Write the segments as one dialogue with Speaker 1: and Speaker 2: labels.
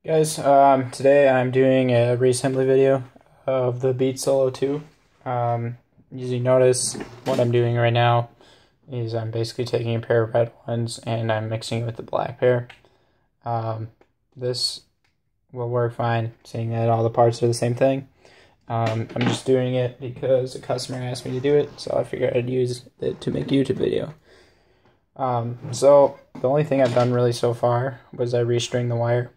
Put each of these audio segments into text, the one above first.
Speaker 1: Guys, today I'm doing a reassembly video of the Beat Solo 2. As you notice, what I'm doing right now is I'm basically taking a pair of red ones and I'm mixing it with the black pair. This will work fine, seeing that all the parts are the same thing. I'm just doing it because a customer asked me to do it, so I figured I'd use it to make a YouTube video. So the only thing I've done really so far was I restring the wire.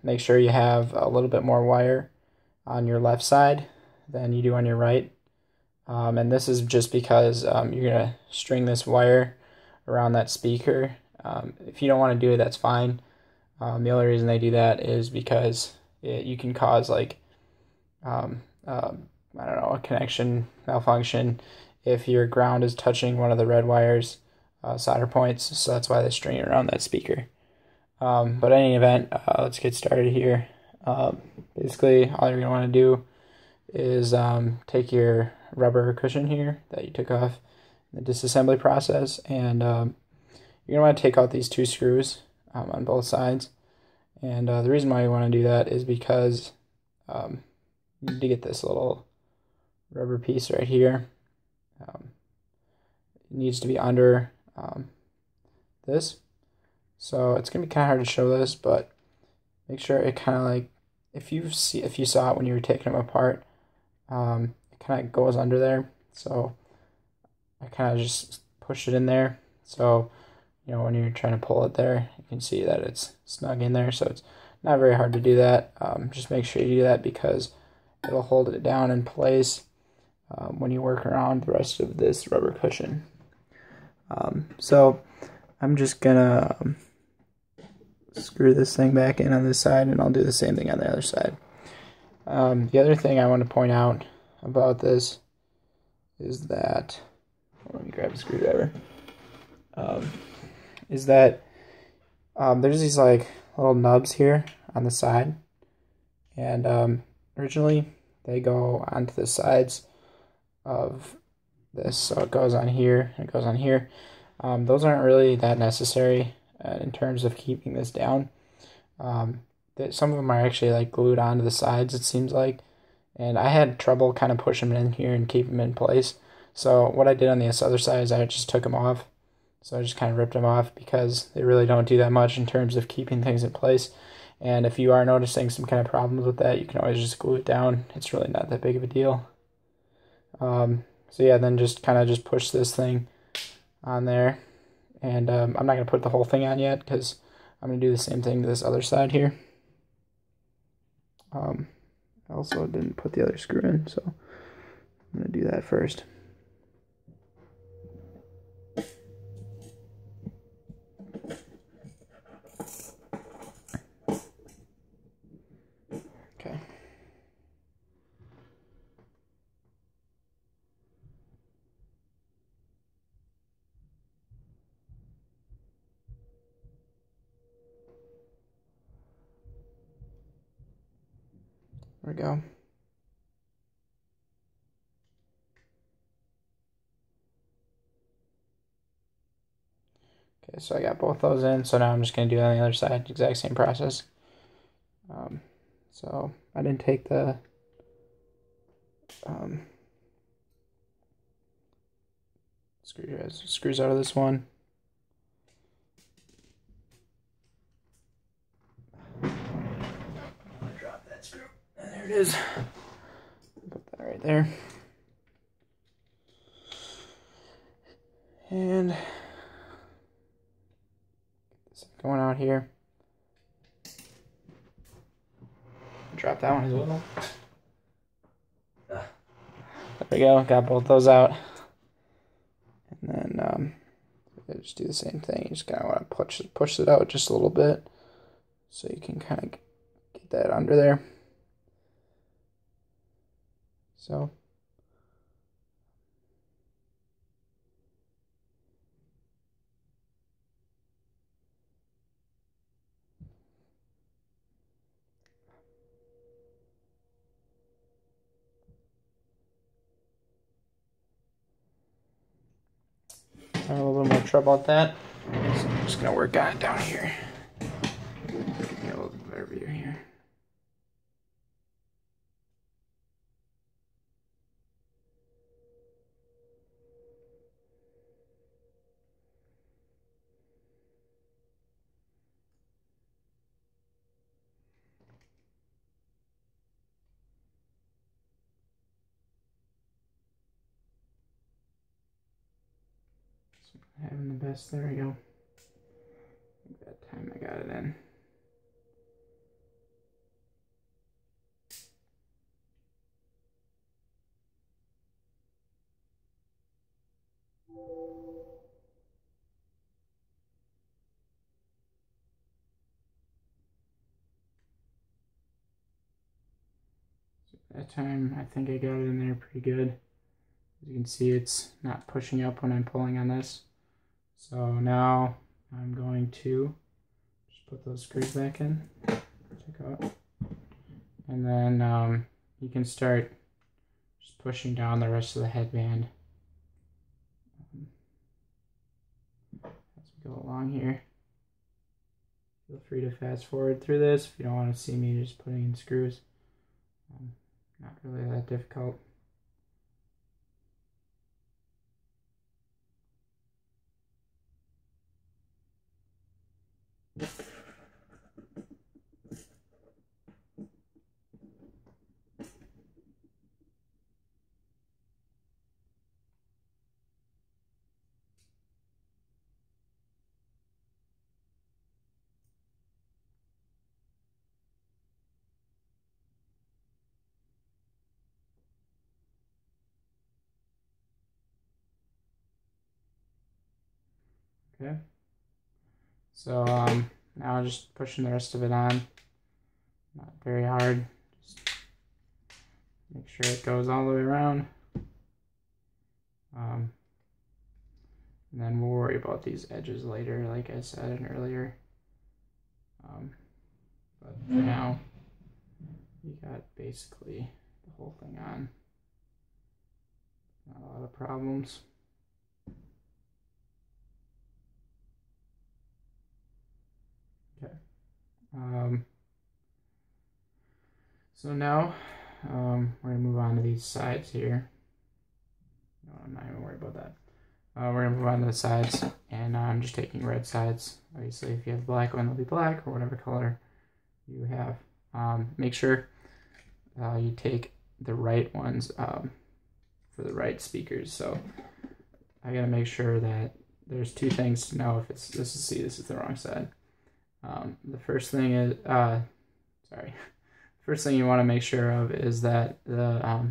Speaker 1: Make sure you have a little bit more wire on your left side than you do on your right. And this is just because you're going to string this wire around that speaker. If you don't want to do it, that's fine. The only reason they do that is because you can cause I don't know, a connection malfunction if your ground is touching one of the red wires solder points. So that's why they string it around that speaker. But in any event, let's get started here. Basically, all you're going to want to do is take your rubber cushion here that you took off in the disassembly process, and you're going to want to take out these two screws on both sides. And the reason why you want to do that is because you need to get this little rubber piece right here. It needs to be under this. So it's gonna be kind of hard to show this, but make sure it kind of like, if you saw it when you were taking them apart, it kind of goes under there. So I kind of just push it in there. So when you're trying to pull it there, you can see that it's snug in there. So it's not very hard to do that. Just make sure you do that because it'll hold it down in place when you work around the rest of this rubber cushion. So I'm just gonna screw this thing back in on this side, and I'll do the same thing on the other side. The other thing I want to point out about this is that, let me grab a screwdriver, is that there's these like little nubs here on the side, and originally they go onto the sides of this, so it goes on here, and it goes on here. Those aren't really that necessary in terms of keeping this down. Some of them are actually like glued onto the sides, it seems like, and I had trouble kind of pushing them in here and keep them in place. So what I did on this other side is I just took them off. So I just kind of ripped them off because they really don't do that much in terms of keeping things in place. And if you are noticing some kind of problems with that, you can always just glue it down. It's really not that big of a deal. So yeah, then just kind of just push this thing on there. And I'm not going to put the whole thing on yet because I'm going to do the same thing to this other side here. I also didn't put the other screw in, so I'm going to do that first. Okay. There we go. Okay, so I got both those in, so now I'm just going to do it on the other side, exact same process. So I didn't take the screws out of this one. Drop that screw. And there it is. Put that right there. And get this going out here. Drop that one as well. There we go. Got both those out. And then just do the same thing. You just kind of want to push it out just a little bit, so you can kind of get that under there. So I have a little more trouble with that, so I'm just going to work on it down here. Get a little having the best. There we go. That time I got it in. That time, I think I got it in there pretty good. As you can see, it's not pushing up when I'm pulling on this. So now I'm going to just put those screws back in, check out, and then you can start just pushing down the rest of the headband as we go along here. Feel free to fast forward through this if you don't want to see me just putting in screws. Not really that difficult. Okay, so now I'm just pushing the rest of it on, not very hard, just make sure it goes all the way around, and then we'll worry about these edges later, like I said earlier, but for now, you got basically the whole thing on, not a lot of problems. Okay. So now we're going to move on to these sides here. No, I'm not even worried about that. We're going to move on to the sides, and I'm just taking red sides. Obviously, if you have black one, they'll be black, or whatever color you have. Make sure you take the right ones for the right speakers. So I got to make sure that there's two things to know if it's, this is the wrong side. The first thing is, first thing you want to make sure of is that the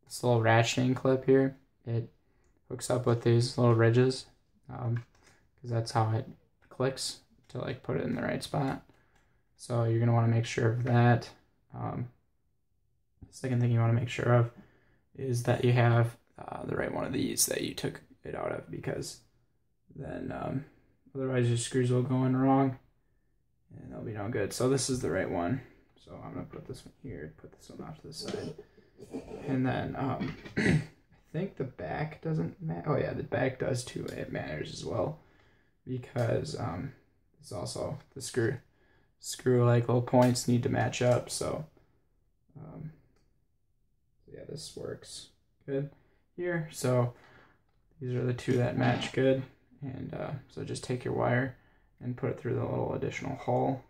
Speaker 1: this little ratcheting clip here, it hooks up with these little ridges, because that's how it clicks to like put it in the right spot. So you're gonna want to make sure of that. The second thing you want to make sure of is that you have the right one of these that you took it out of, because then otherwise your screws will go in wrong and they'll be no good. So this is the right one. So I'm gonna put this one here, put this one off to the side, and then I think the back doesn't matter. Oh yeah, the back does too. It matters as well, because it's also the screw like little points need to match up. So yeah, this works good here. So these are the two that match good, and so just take your wire and put it through the little additional hole.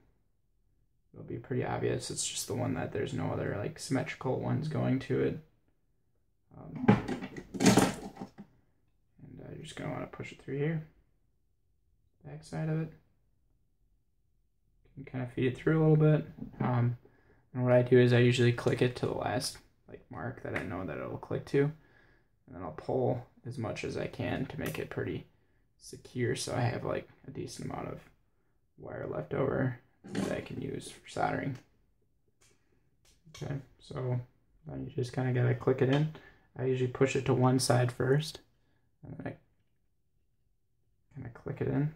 Speaker 1: It'll be pretty obvious. It's just the one that there's no other like symmetrical ones going to it. And you're just going to want to push it through here, back side of it. You can kind of feed it through a little bit. And what I do is I usually click it to the last like mark that I know that it'll click to, and then I'll pull as much as I can to make it pretty secure, so I have like a decent amount of wire left over that I can use for soldering. Okay, so then you just kind of gotta click it in. I usually push it to one side first, and then I kind of click it in.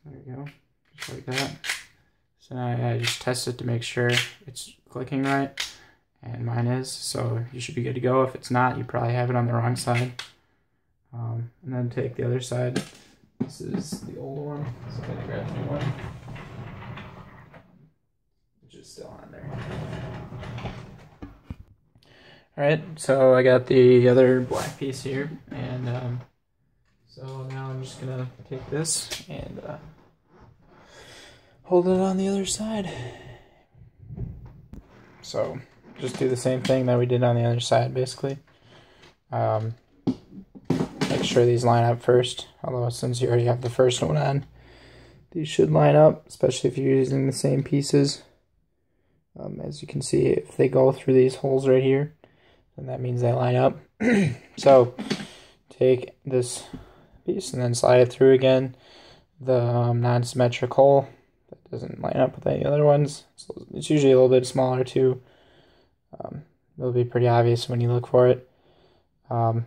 Speaker 1: There you go, just like that. So now I just test it to make sure it's clicking right, and mine is, so you should be good to go. If it's not, you probably have it on the wrong side. And then take the other side. This is the old one, so I'm gonna grab the new one, which is still on there. Alright, so I got the other black piece here, and so now I'm just gonna take this and hold it on the other side. So just do the same thing that we did on the other side, basically. Make make sure these line up first. Although since you already have the first one on, these should line up, especially if you're using the same pieces. As you can see, if they go through these holes right here, then that means they line up. So take this piece and then slide it through again. The non-symmetric hole that doesn't line up with any other ones. So it's usually a little bit smaller too. It'll be pretty obvious when you look for it. And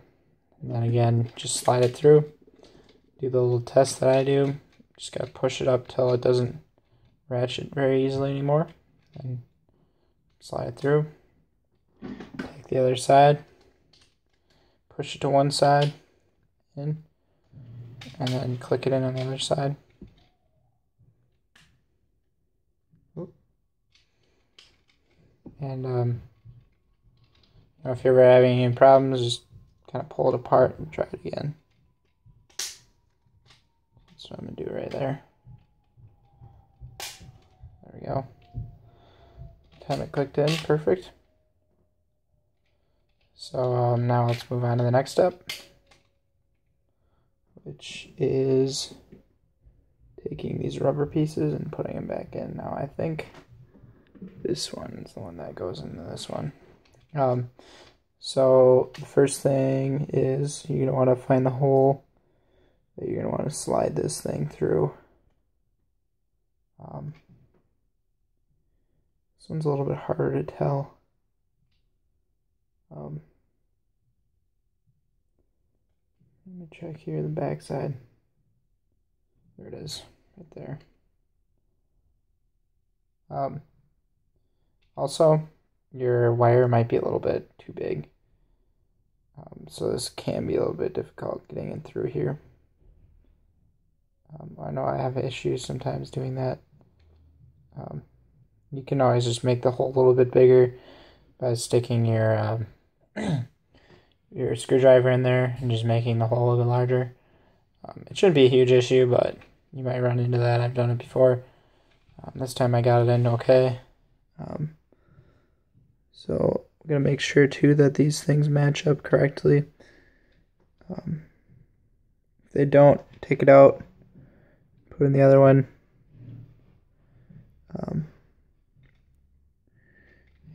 Speaker 1: then again, just slide it through. Do the little test that I do. Just gotta push it up till it doesn't ratchet very easily anymore. And slide it through. Take the other side. Push it to one side. In. And then click it in on the other side. And if you're ever having any problems, just kind of pull it apart and try it again. That's what I'm going to do right there. There we go. Time it clicked in, perfect. So now let's move on to the next step, which is taking these rubber pieces and putting them back in. Now I think this one is the one that goes into this one. So the first thing is you're going to want to find the hole that you're going to want to slide this thing through. This one's a little bit harder to tell. Let me check here the back side. There it is, right there. Also, your wire might be a little bit too big. So this can be a little bit difficult getting in through here. I know I have issues sometimes doing that. You can always just make the hole a little bit bigger by sticking your your screwdriver in there and just making the hole a bit larger. It shouldn't be a huge issue, but you might run into that. I've done it before. This time I got it in okay. So I'm going to make sure too that these things match up correctly. If they don't, take it out, put in the other one.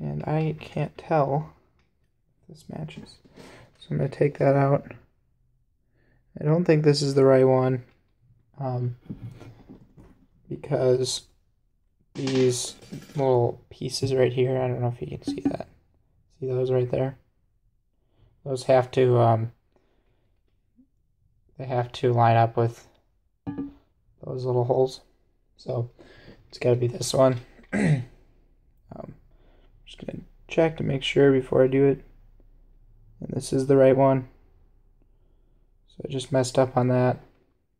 Speaker 1: And I can't tell if this matches. So I'm going to take that out. I don't think this is the right one, because these little pieces right here, I don't know if you can see that. See those right there? Those have to, they have to line up with those little holes. So it's got to be this one. Just going to check to make sure before I do it. And this is the right one. So I just messed up on that.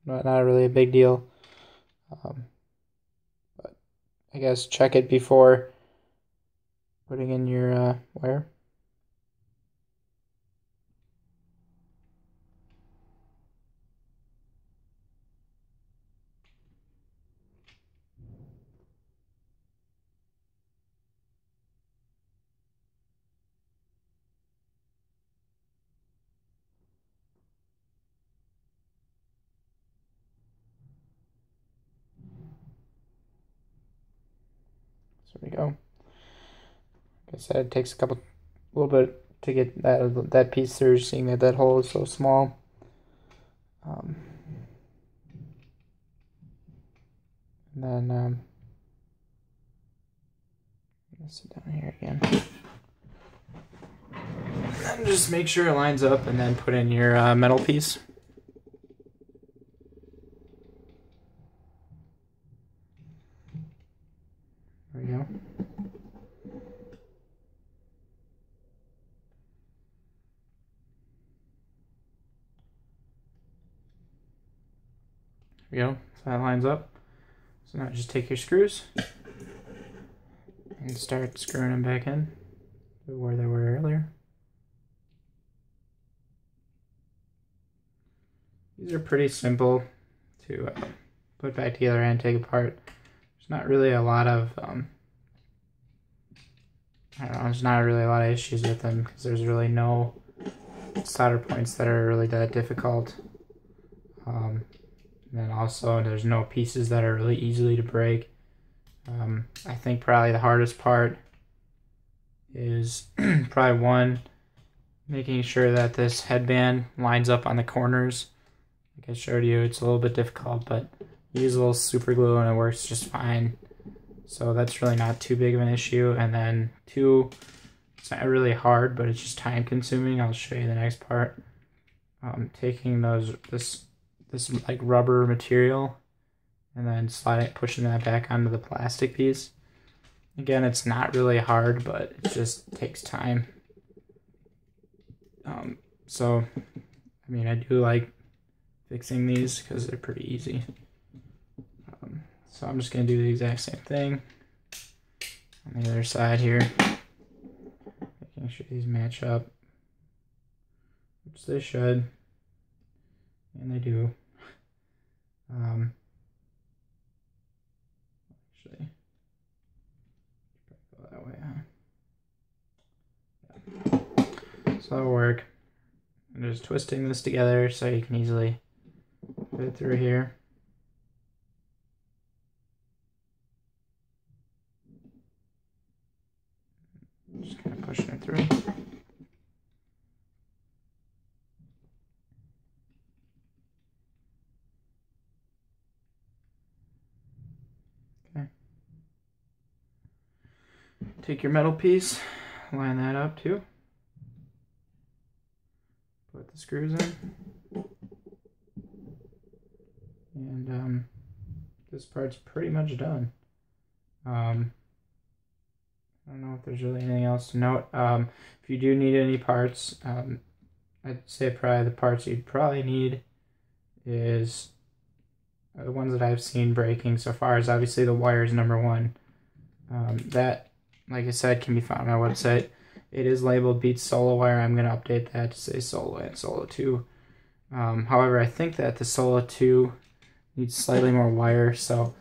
Speaker 1: Not really a big deal. But I guess check it before putting in your wire. So there we go. Like I said, it takes a little bit to get that piece through, seeing that hole is so small. And then I'm gonna sit down here again. And just make sure it lines up, and then put in your metal piece. There we go. There we go. So that lines up. So now just take your screws and start screwing them back in to where they were earlier. These are pretty simple to put back together and take apart. There's not really a lot of I don't know, there's not really a lot of issues with them because there's really no solder points that are really that difficult. And then also there's no pieces that are really easily to break. I think probably the hardest part is probably making sure that this headband lines up on the corners. Like I showed you, it's a little bit difficult, but use a little super glue and it works just fine. So that's really not too big of an issue. And then 2, it's not really hard, but it's just time consuming. I'll show you the next part. Taking this like rubber material and then pushing that back onto the plastic piece. Again, it's not really hard, but it just takes time. So, I mean, I do like fixing these because they're pretty easy. So I'm just going to do the exact same thing on the other side here. Making sure these match up, which they should, and they do. Actually, go that way, huh? Yeah. So that'll work. I'm just twisting this together so you can easily put it through here. Just kind of pushing it through. Okay. Take your metal piece, line that up too. Put the screws in. And this part's pretty much done. I don't know if there's really anything else to note. If you do need any parts, I'd say probably the parts you'd probably need is the ones that I've seen breaking so far is obviously the wires, number 1. That, like I said, can be found on my website. It is labeled Beats Solo Wire. I'm going to update that to say Solo and Solo 2. However, I think that the Solo 2 needs slightly more wire, so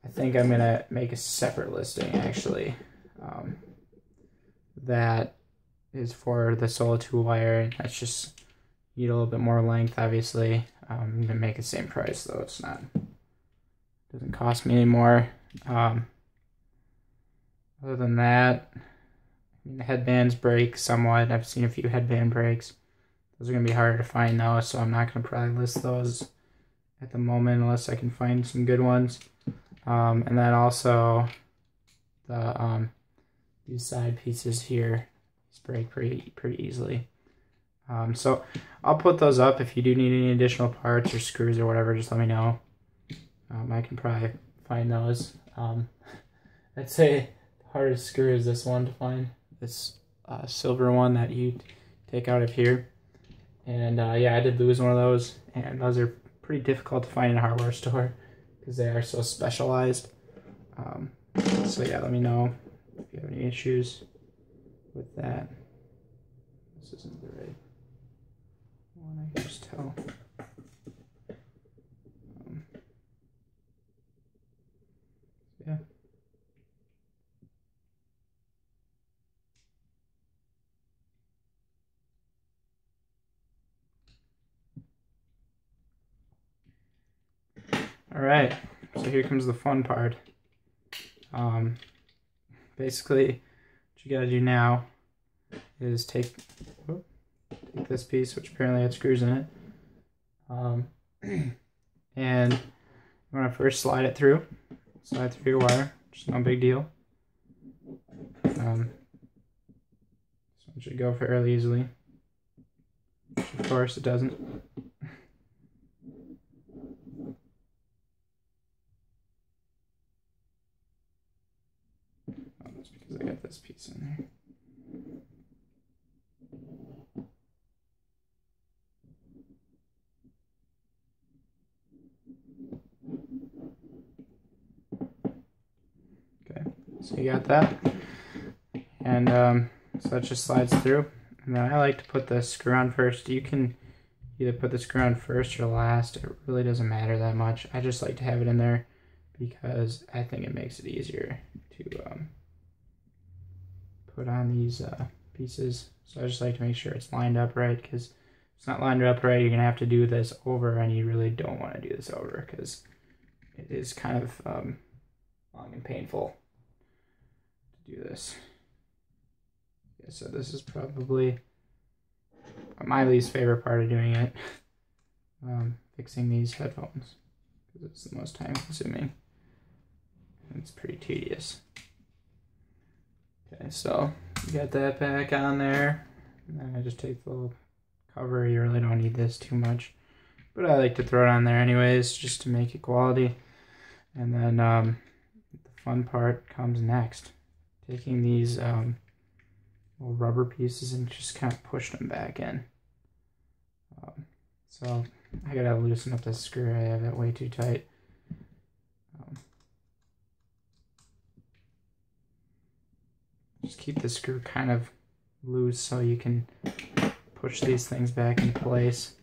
Speaker 1: I think I'm going to make a separate listing, actually. That is for the Solo 2 wire, and that's just need a little bit more length, obviously. I'm going to make the same price, though. It's not, doesn't cost me any more. Other than that, I mean, the headbands break somewhat. I've seen a few headband breaks. Those are going to be harder to find, though, so I'm not going to probably list those at the moment unless I can find some good ones. And then also the these side pieces here break pretty easily. So I'll put those up. If you do need any additional parts or screws or whatever, just let me know. I can probably find those. I'd say the hardest screw is this one to find, this silver one that you take out of here. And yeah, I did lose one of those, and those are pretty difficult to find in a hardware store because they are so specialized. So yeah, let me know if you have any issues with that. This isn't the right one, I can just tell. Yeah. All right, so here comes the fun part. Basically, what you gotta do now is take this piece, which apparently had screws in it, and you want to first slide through your wire, which is no big deal. This one should go fairly easily, which of course it doesn't. That's because I got this piece in there. Okay, so you got that, and so that just slides through. And then I like to put the screw on first. You can either put the screw on first or last. It really doesn't matter that much. I just like to have it in there because I think it makes it easier to put on these pieces. So I just like to make sure it's lined up right, because it's not lined up right, you're going to have to do this over, and you really don't want to do this over because it is kind of long and painful to do this. Yeah, so this is probably my least favorite part of doing it, fixing these headphones, because it's the most time consuming. It's pretty tedious. Okay, so you got that back on there, and then I just take the little cover. You really don't need this too much, but I like to throw it on there anyways, just to make it quality. And then the fun part comes next, taking these little rubber pieces and just kind of push them back in. So I gotta loosen up this screw. I have that way too tight. Just keep the screw kind of loose so you can push these things back in place.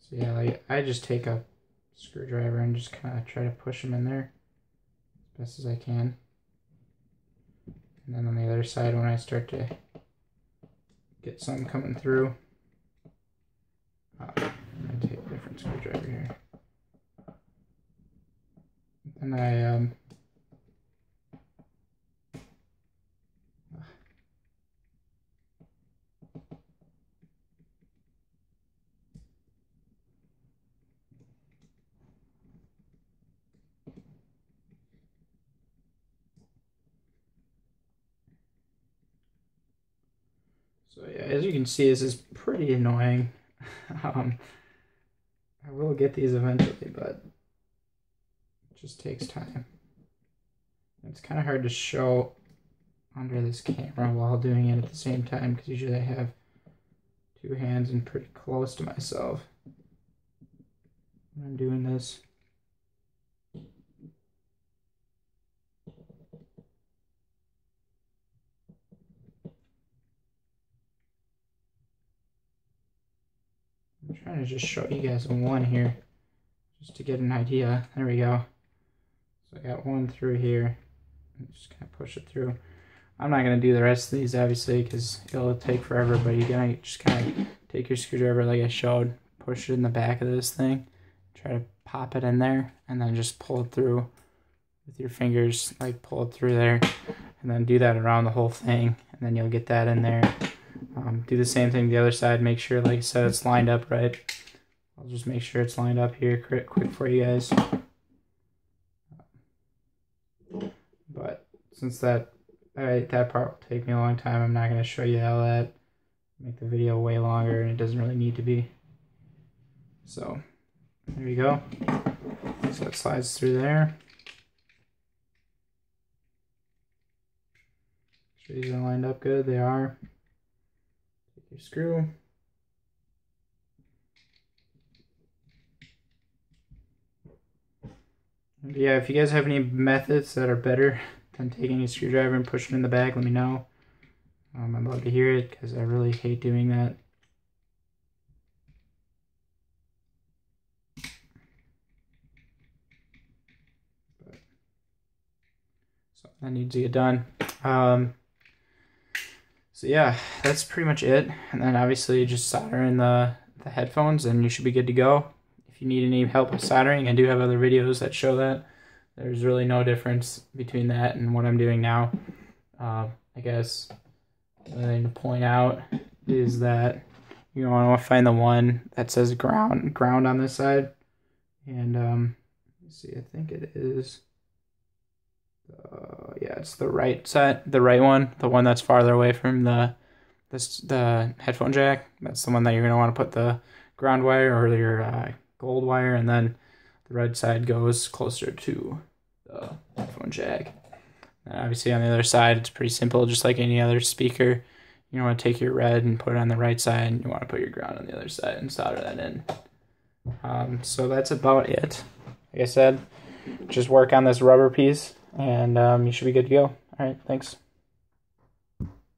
Speaker 1: So yeah, like I just take a screwdriver and just kind of try to push them in there as best as I can. And then on the other side, when I start to get some coming through, I'm going to take a different screwdriver here. And so yeah, as you can see, this is pretty annoying. I will get these eventually, but it just takes time. It's kind of hard to show under this camera while doing it at the same time, because usually I have two hands and pretty close to myself when I'm doing this. I'm trying to just show you guys one here, just to get an idea. There we go. So I got one through here. Just kind of push it through. I'm not going to do the rest of these, obviously, because it'll take forever, but you're going to just kind of take your screwdriver like I showed, push it in the back of this thing, try to pop it in there, and then just pull it through with your fingers, like pull it through there, and then do that around the whole thing, and then you'll get that in there. Do the same thing the other side, make sure, like I said, it's lined up right. I'll just make sure it's lined up here quick for you guys. But since that part will take me a long time, I'm not going to show you all that. Make the video way longer, and it doesn't really need to be. So there you go. So it slides through there. Make sure these are lined up good. They are. Take your screw. And yeah, if you guys have any methods that are better than taking a screwdriver and pushing it in the back, let me know. I'd love to hear it, because I really hate doing that. So that needs to get done. So yeah, that's pretty much it. And then obviously just solder in the headphones, and you should be good to go. If you need any help with soldering, I do have other videos that show that. There's really no difference between that and what I'm doing now. I guess the thing to point out is that you want to find the one that says ground on this side. And let's see, I think it is, yeah, it's the right side, the right one, the one that's farther away from the headphone jack. That's the one that you're going to want to put the ground wire or your gold wire, and then the red side goes closer to the headphone jack. And obviously on the other side, it's pretty simple, just like any other speaker. You want to take your red and put it on the right side, and you want to put your ground on the other side and solder that in. So that's about it. Like I said, just work on this rubber piece, and you should be good to go. All right, thanks.